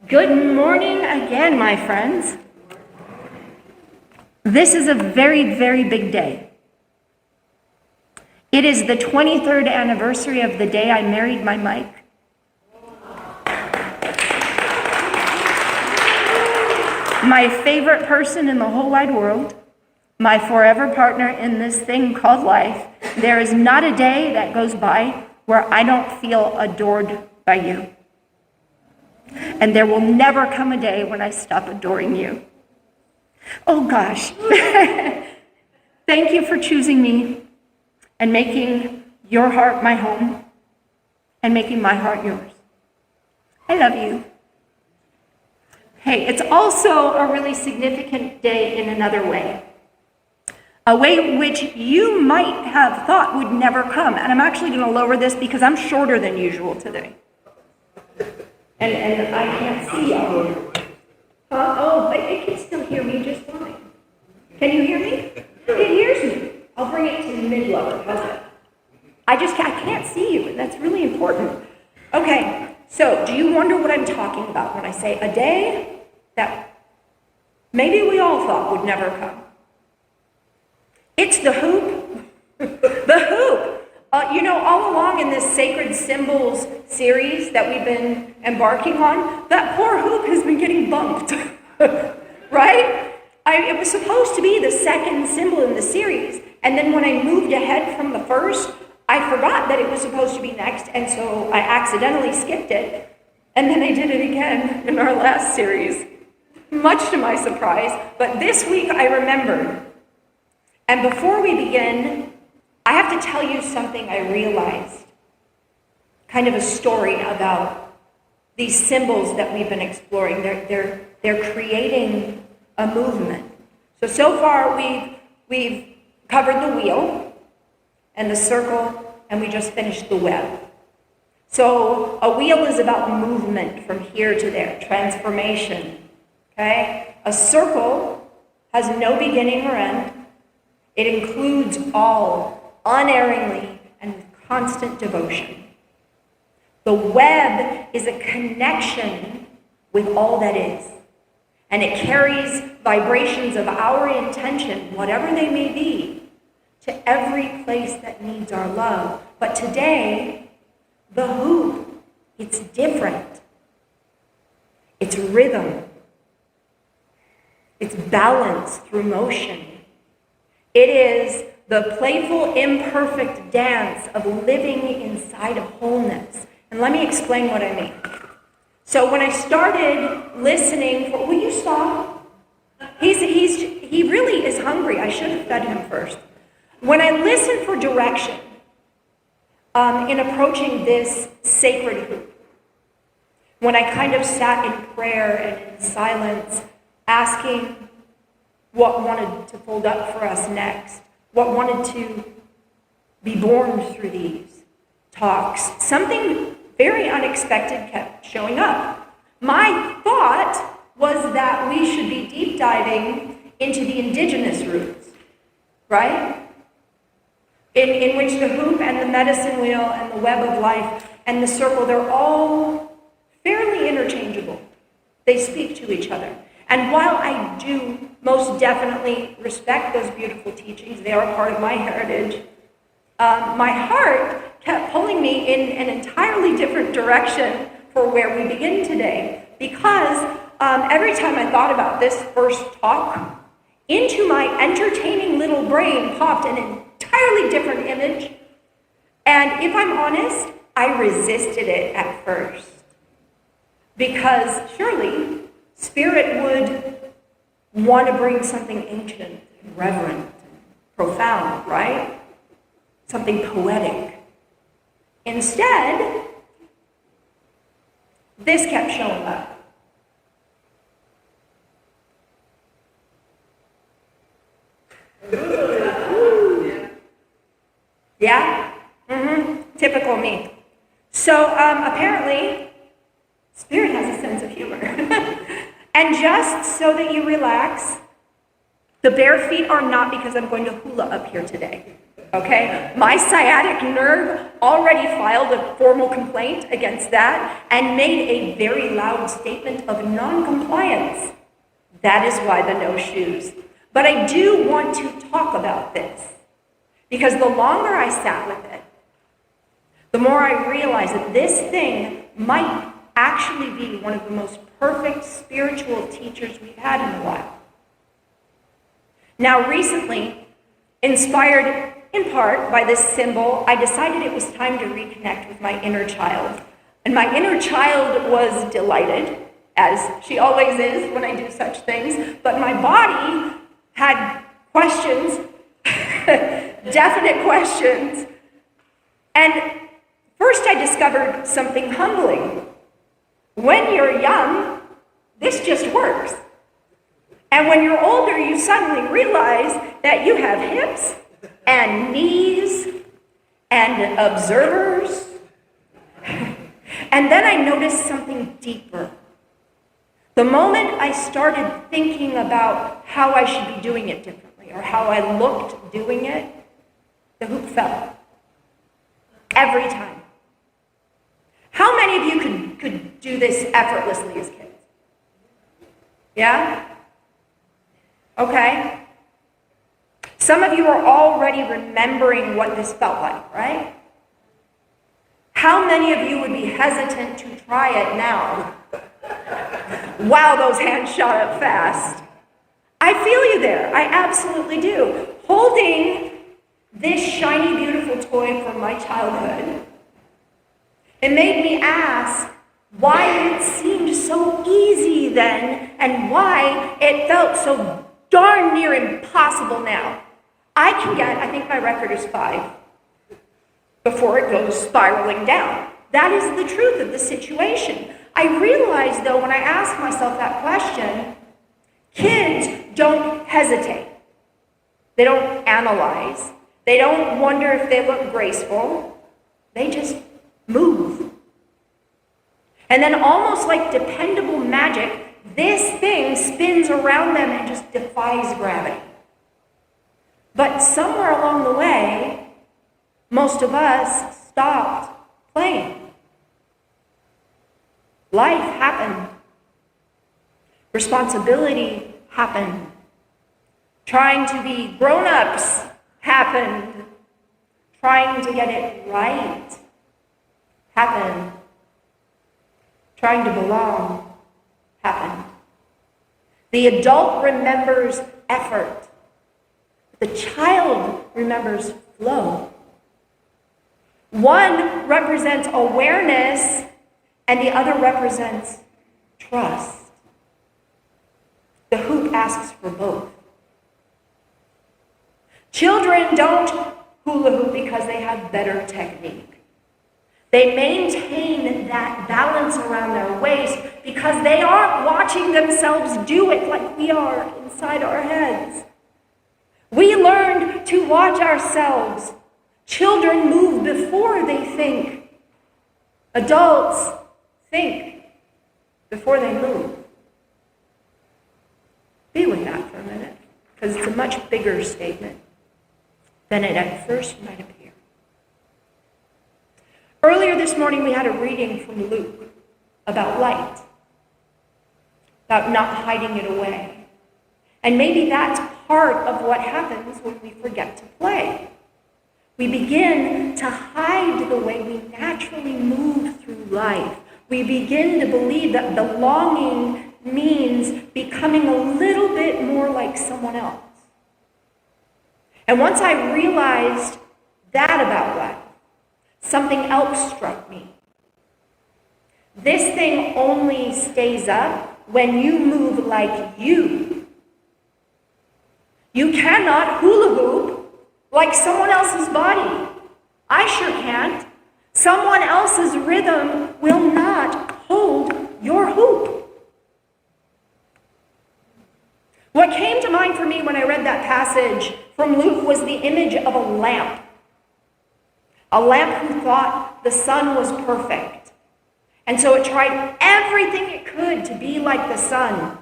Good morning again, my friends. This is a very, very big day. It is the 23rd anniversary of the day I married my Mike. My favorite person in the whole wide world, my forever partner in this thing called life. There is not a day that goes by where I don't feel adored by you. And there will never come a day when I stop adoring you. Oh gosh. Thank you for choosing me and making your heart my home and making my heart yours. I love you. Hey, it's also a really significant day in another way. A way which you might have thought would never come. And I'm actually going to lower this because I'm shorter than usual today. And I can't see you. Oh, but it can still hear me just fine. Can you hear me? It hears me. I'll bring it to mid-lower. How's that? I can't see you, and that's really important. Okay, so do you wonder what I'm talking about when I say a day that maybe we all thought would never come? It's the hoop. The hoop. All along in this Sacred Symbols series that we've been embarking on, that poor hoop has been getting bumped, right? It was supposed to be the second symbol in the series, and then when I moved ahead from the first, I forgot that it was supposed to be next, and so I accidentally skipped it, and then I did it again in our last series, much to my surprise, but this week I remembered. And before we begin, I have to tell you something I realized, kind of a story about these symbols that we've been exploring. They're creating a movement. So far we've covered the wheel and the circle, and we just finished the web. So a wheel is about movement from here to there, transformation, okay? A circle has no beginning or end. It includes all, unerringly and with constant devotion. The web is a connection with all that is, and it carries vibrations of our intention, whatever they may be, to every place that needs our love. But today, the hoop, it's different. It's rhythm. It's balance through motion. It is the playful, imperfect dance of living inside of wholeness. And let me explain what I mean. So when I started listening for, will you stop? He really is hungry. I should have fed him first. When I listened for direction in approaching this sacred hoop, when I kind of sat in prayer and in silence, asking what wanted to fold up for us next, what wanted to be born through these talks, something very unexpected kept showing up. My thought was that we should be deep diving into the indigenous roots, right? In which the hoop and the medicine wheel and the web of life and the circle, they're all fairly interchangeable. They speak to each other. And while I do most definitely respect those beautiful teachings, they are part of my heritage, my heart kept pulling me in an entirely different direction for where we begin today. Because every time I thought about this first talk, into my entertaining little brain popped an entirely different image. And if I'm honest, I resisted it at first. Because surely, Spirit would want to bring something ancient and reverent and profound, right? Something poetic. Instead, this kept showing up. Yeah? Typical me. So apparently, Spirit has a sense of humor. And just so that you relax, the bare feet are not because I'm going to hula up here today. Okay? My sciatic nerve already filed a formal complaint against that and made a very loud statement of non-compliance. That is why the no shoes. But I do want to talk about this, because the longer I sat with it, the more I realized that this thing might actually be one of the most perfect spiritual teachers we've had in a while. Now, recently, inspired in part by this symbol, I decided it was time to reconnect with my inner child. And my inner child was delighted, as she always is when I do such things, but my body had questions, definite questions. And first I discovered something humbling. When you're young, this just works. And when you're older, you suddenly realize that you have hips and knees and observers. And then I noticed something deeper. The moment I started thinking about how I should be doing it differently, or how I looked doing it, the hoop fell. Every time. How many of you could do this effortlessly as kids? Yeah? Okay. Some of you are already remembering what this felt like, right? How many of you would be hesitant to try it now? Wow, those hands shot up fast. I feel you there. I absolutely do. Holding this shiny, beautiful toy from my childhood, it made me ask why it seemed so easy then and why it felt so darn near impossible now. I think my record is 5 before it goes spiraling down. That is the truth of the situation. I realized, though, when I asked myself that question, kids don't hesitate. They don't analyze. They don't wonder if they look graceful. They just move. And then almost like dependable magic, this thing spins around them and just defies gravity. But somewhere along the way, most of us stopped playing. Life happened. Responsibility happened. Trying to be grown-ups happened. Trying to get it right happened. Trying to belong happened. The adult remembers effort. The child remembers flow. One represents awareness, and the other represents trust. The hoop asks for both. Children don't hula hoop because they have better technique. They maintain that balance around their waist because they aren't watching themselves do it like we are inside our heads. We learned to watch ourselves. Children move before they think. Adults think before they move. Be with that for a minute, because it's a much bigger statement than it at first might appear. Earlier this morning, we had a reading from Luke about light, about not hiding it away. And maybe that's part of what happens when we forget to play. We begin to hide the way we naturally move through life. We begin to believe that belonging means becoming a little bit more like someone else. And once I realized that about life, something else struck me. This thing only stays up when you move like you. You cannot hula hoop like someone else's body. I sure can't. Someone else's rhythm will not hold your hoop. What came to mind for me when I read that passage from Luke was the image of a lamp. A lamp who thought the sun was perfect. And so it tried everything it could to be like the sun,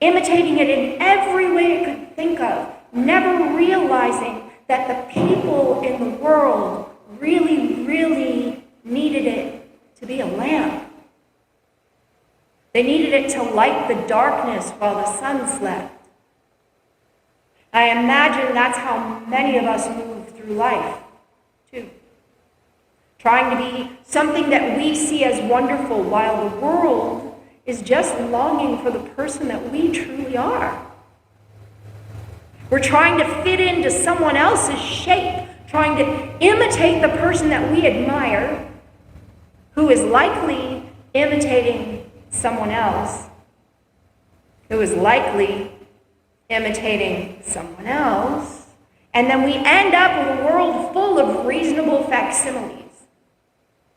imitating it in every way it could think of, never realizing that the people in the world really, really needed it to be a lamp. They needed it to light the darkness while the sun slept. I imagine that's how many of us move through life, too. Trying to be something that we see as wonderful while the world is just longing for the person that we truly are. We're trying to fit into someone else's shape, trying to imitate the person that we admire, who is likely imitating someone else, who is likely imitating someone else, and then we end up with a world full of reasonable facsimiles,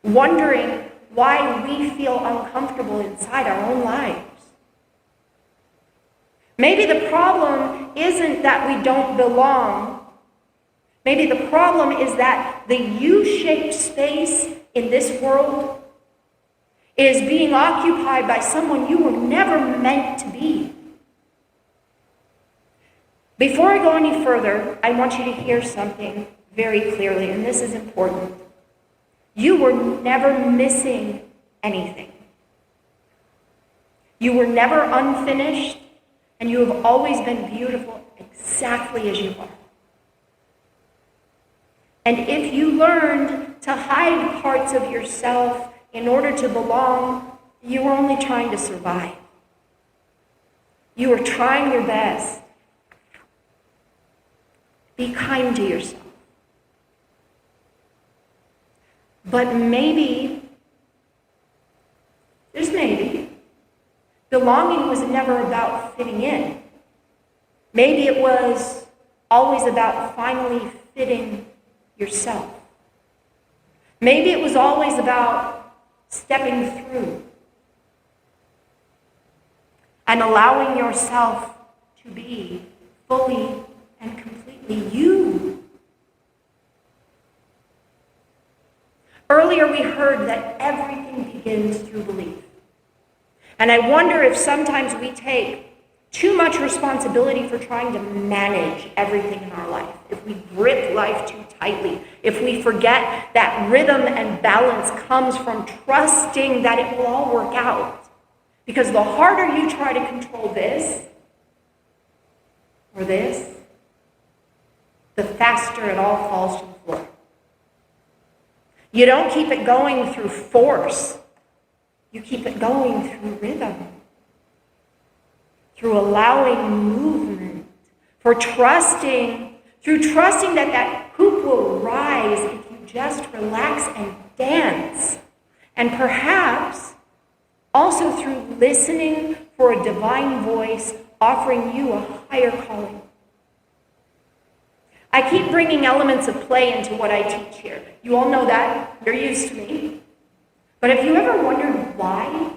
wondering why we feel uncomfortable inside our own lives. Maybe the problem isn't that we don't belong. Maybe the problem is that the U-shaped space in this world is being occupied by someone you were never meant to be. Before I go any further, I want you to hear something very clearly, and this is important. You were never missing anything. You were never unfinished, and you have always been beautiful exactly as you are. And if you learned to hide parts of yourself in order to belong, you were only trying to survive. You were trying your best. Be kind to yourself. But maybe, just maybe, belonging was never about fitting in. Maybe it was always about finally fitting yourself. Maybe it was always about stepping through and allowing yourself to be fully and completely you. Earlier we heard that everything begins through belief. And I wonder if sometimes we take too much responsibility for trying to manage everything in our life. If we grip life too tightly, if we forget that rhythm and balance comes from trusting that it will all work out. Because the harder you try to control this or this, the faster it all falls to the floor. You don't keep it going through force. You keep it going through rhythm, through allowing movement, through trusting that that hoop will rise if you just relax and dance. And perhaps also through listening for a divine voice offering you a higher calling. I keep bringing elements of play into what I teach here. You all know that. You're used to me. But have you ever wondered why?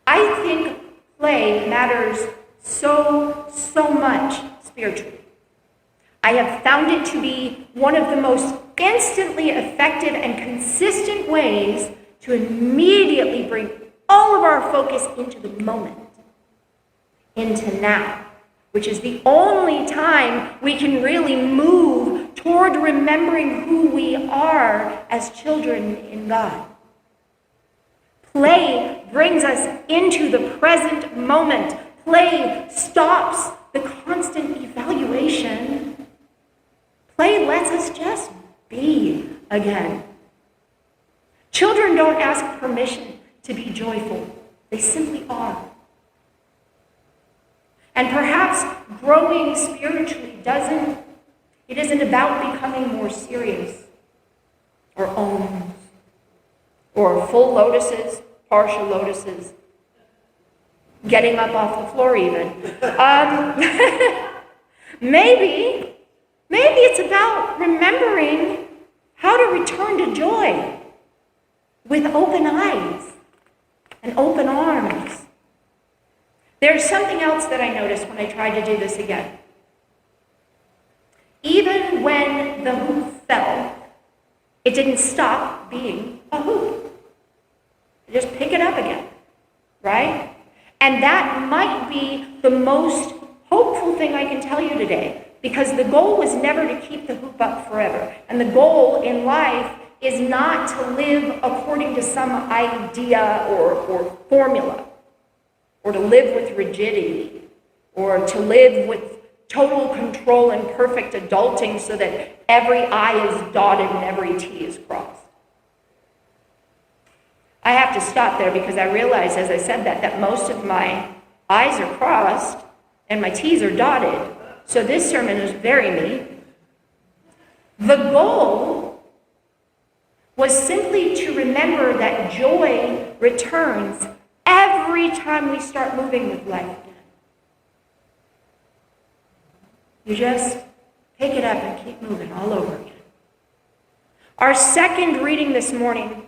I think play matters so much spiritually. I have found it to be one of the most instantly effective and consistent ways to immediately bring all of our focus into the moment, into now, which is the only time we can really move toward remembering who we are as children in God. Play brings us into the present moment. Play stops the constant evaluation. Play lets us just be again. Children don't ask permission to be joyful. They simply are. And perhaps growing spiritually isn't about becoming more serious or ohms or full lotuses, partial lotuses, getting up off the floor even. Maybe it's about remembering how to return to joy with open eyes and open arms. There's something else that I noticed when I tried to do this again. Even when the hoop fell, it didn't stop being a hoop. Just pick it up again, right? And that might be the most hopeful thing I can tell you today. because the goal was never to keep the hoop up forever. And the goal in life is not to live according to some idea or formula, or to live with rigidity, or to live with total control and perfect adulting so that every I is dotted and every T is crossed. I have to stop there because I realize as I said that most of my I's are crossed and my T's are dotted. So this sermon is very me. The goal was simply to remember that joy returns every time we start moving with life. You just pick it up and keep moving all over again. Our second reading this morning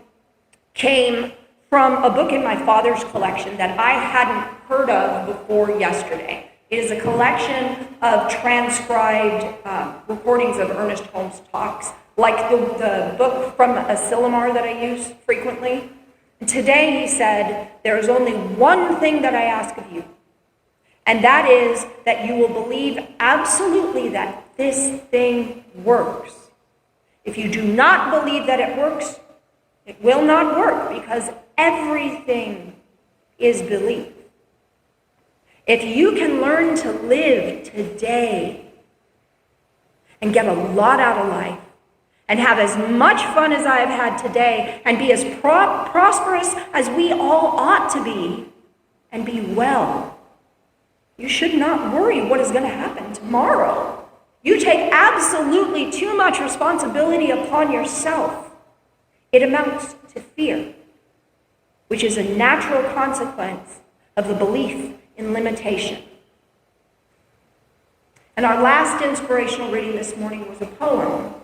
came from a book in my father's collection that I hadn't heard of before yesterday. It is a collection of transcribed recordings of Ernest Holmes' talks, like the book from Asilomar that I use frequently. And today he said, there is only one thing that I ask of you, and that is that you will believe absolutely that this thing works. If you do not believe that it works, it will not work, because everything is belief. If you can learn to live today and get a lot out of life and have as much fun as I have had today and be as prosperous as we all ought to be and be well, you should not worry what is going to happen tomorrow. You take absolutely too much responsibility upon yourself. It amounts to fear, which is a natural consequence of the belief in limitation. And our last inspirational reading this morning was a poem,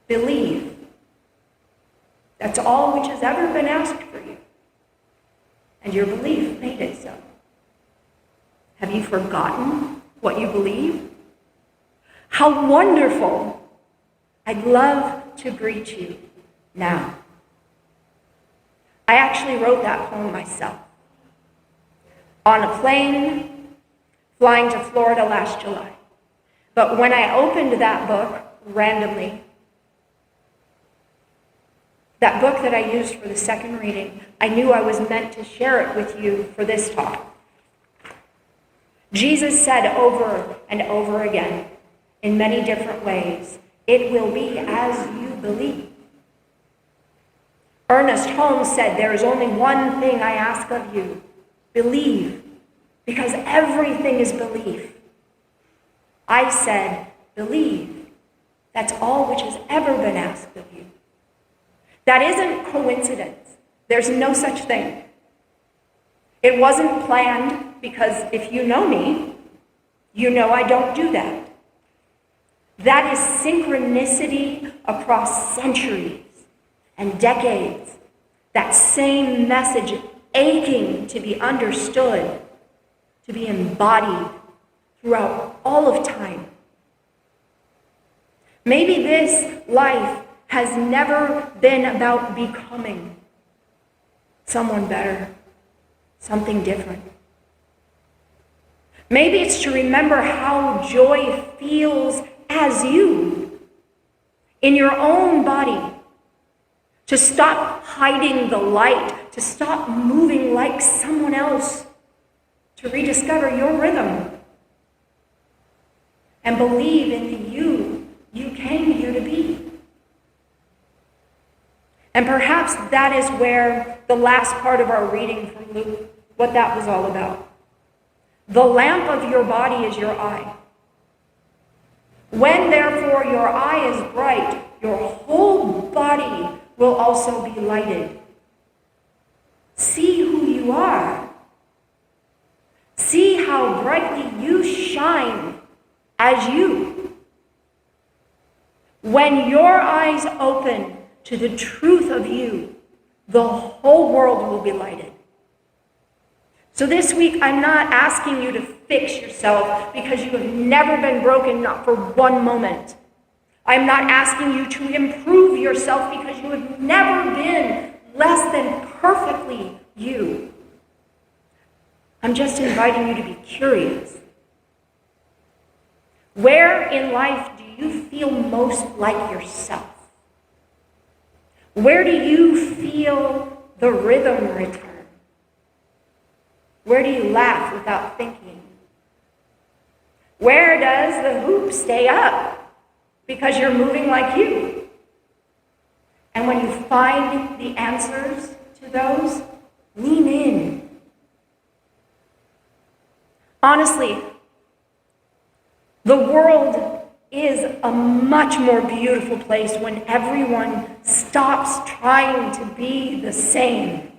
Believe. That's all which has ever been asked for you. And your belief made it so. Have you forgotten what you believe? How wonderful! I'd love to greet you now. I actually wrote that poem myself. On a plane, flying to Florida last July. But when I opened that book randomly, that book that I used for the second reading, I knew I was meant to share it with you for this talk. Jesus said over and over again, in many different ways, it will be as you believe. Ernest Holmes said, there is only one thing I ask of you, believe, because everything is belief. I said, believe. That's all which has ever been asked of you. That isn't coincidence. There's no such thing. It wasn't planned, because if you know me, you know I don't do that. That is synchronicity across centuries and decades. That same message aching to be understood, to be embodied throughout all of time. Maybe this life has never been about becoming someone better, something different. Maybe it's to remember how joy feels as you, in your own body, to stop hiding the light, to stop moving like someone else, to rediscover your rhythm, and believe in the you came here to be. And perhaps that is where the last part of our reading from Luke, what that was all about. The lamp of your body is your eye. When therefore your eye is bright, your whole body will also be lighted. See who you are. See how brightly you shine as you. When your eyes open to the truth of you, the whole world will be lighted. So this week, I'm not asking you to fix yourself because you have never been broken, not for one moment. I'm not asking you to improve yourself because you have never been less than perfectly you. I'm just inviting you to be curious. Where in life do you feel most like yourself? Where do you feel the rhythm return? Where do you laugh without thinking? Where does the hoop stay up because you're moving like you? And when you find the answers to those, lean in. Honestly, the world is a much more beautiful place when everyone stops trying to be the same.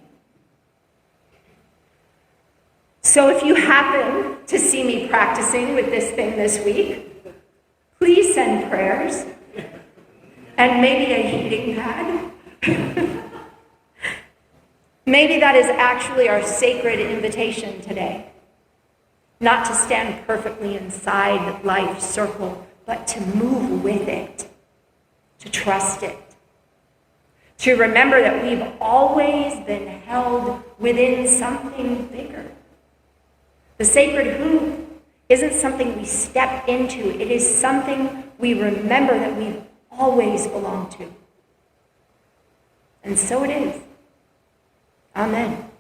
So if you happen to see me practicing with this thing this week, please send prayers and maybe a heating pad. Maybe that is actually our sacred invitation today. Not to stand perfectly inside life's circle, but to move with it, to trust it, to remember that we've always been held within something bigger. The sacred hoop isn't something we step into. It is something we remember that we've always belonged to. And so it is. Amen.